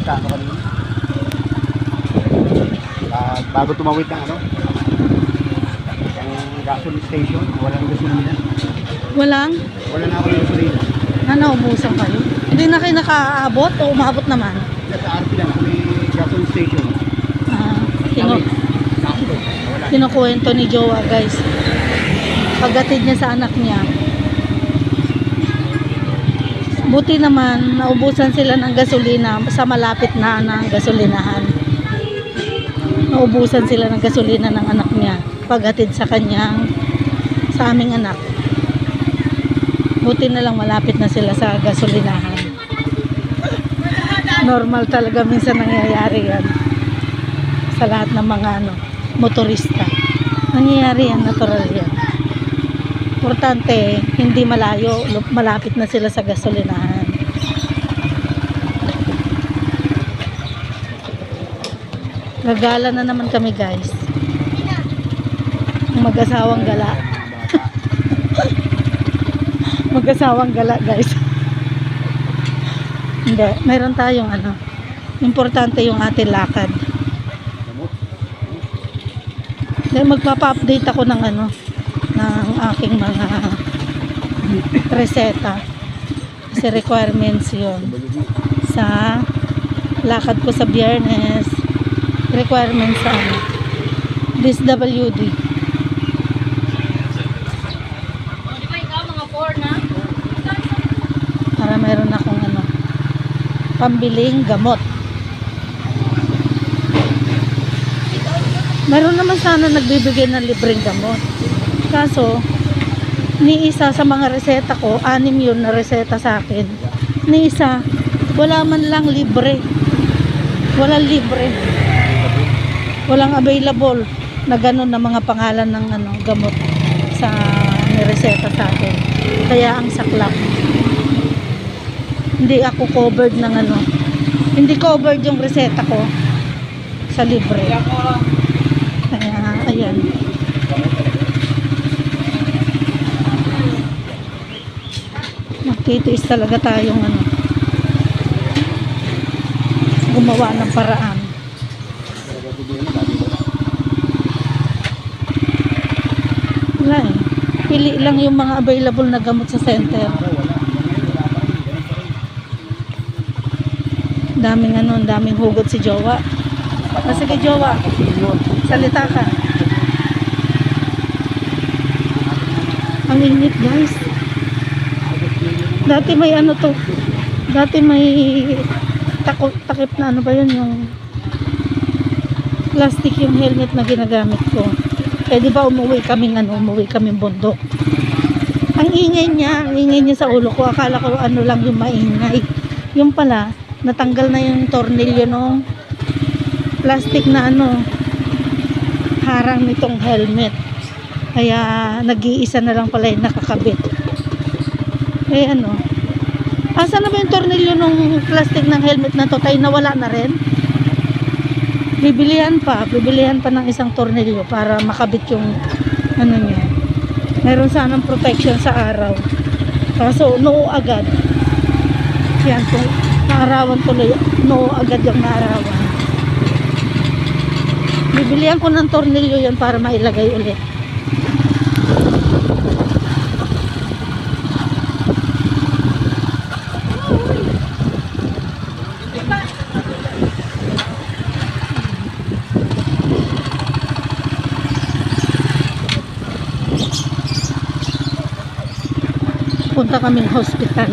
sa ano kanina. Bago tumawid ng ano, yung gasoline station, walang gasolina. Walang? Wala na ako yung gasolina. Naubusan kayo? Hindi na kayo nakaabot o umabot naman? Sa RP lang, kung may gasoline station. Ah, Sakto, wala. kinukwento ni Jowa guys. Pagdatid niya sa anak niya. Buti naman, naubusan sila ng gasolina sa malapit na ng gasolinahan. Naubusan sila ng gasolina ng anak niya. Paghatid sa kanyang, sa aming anak. Buti na lang malapit na sila sa gasolinahan. Normal talaga minsan nangyayari yan. Sa lahat ng mga motorista. Nangyayari yan, natural yan. Importante, hindi malayo, malapit na sila sa gasolinahan. Gagala na naman kami guys. Mag-asawang gala. Mag-asawang gala guys. Hindi, mayroon tayong importante yung ating lakad. Then magpapa-update ako ng ng aking mga reseta. Kasi requirements yun. Sa lakad ko sa Biyernes, requirements sa DSWD. Para meron akong pambiling gamot. Meron naman sana nagbibigay ng libreng gamot. Kaso, ni isa sa mga reseta ko, 6 yun na reseta sa akin. Ni isa, wala man lang libre. Walang libre. Walang available na ganun na mga pangalan ng gamot sa nireseta sa akin. Kaya ang saklap. Hindi ako covered ng hindi covered yung reseta ko sa libre. Kaya, ayan. Magtitiis talaga tayong gumawa ng paraan. Wala eh. Pili lang yung mga available na gamot sa center. Daming hugot si Jowa. Sige Jowa, salita ka. Ang init guys. Dati may dati may takip na ba yun, yung plastic yung helmet na ginagamit ko. Eh di ba umuwi kaming bundok. Ang ingay niya sa ulo ko. Akala ko lang yung maingay. Yung pala, natanggal na yung tornilyo nung plastic na harang nitong helmet. Kaya nag-iisa na lang pala yung nakakabit. Eh asa na ba yung tornilyo nung plastic ng helmet na to? Tayo nawala na rin. Bibilihan pa ng isang tornilyo para makabit yung niya. Meron sanang protection sa araw. Kaso noo agad. Yan po. Naarawan tuloy. Noo agad yung naarawan. Bibilihan ko ng tornilyo yan para mailagay ulit. Punta kaming hospital.